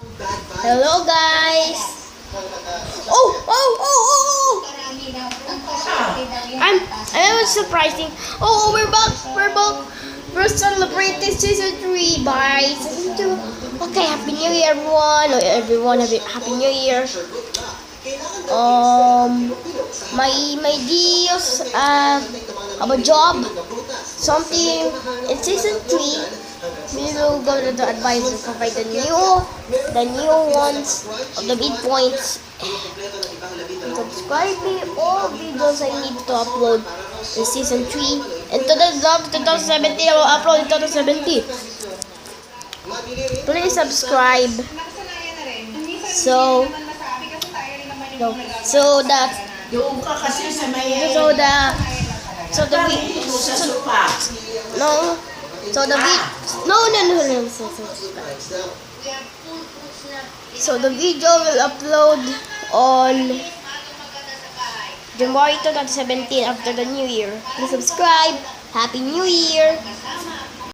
Hello guys! Oh! I was surprising. Oh, we're back! We're celebrating season 3 by season 2. Okay, Happy New Year everyone. Happy New Year. My deals have a job, something in season 3. We will go to the advisor to provide the new ones of the midpoints. Subscribe me all videos I need to upload in season 3. And to the vlog 2017, I will upload in 2017. Please subscribe. So that So the video will upload on January 2017 after the New Year. Please subscribe. Happy New Year.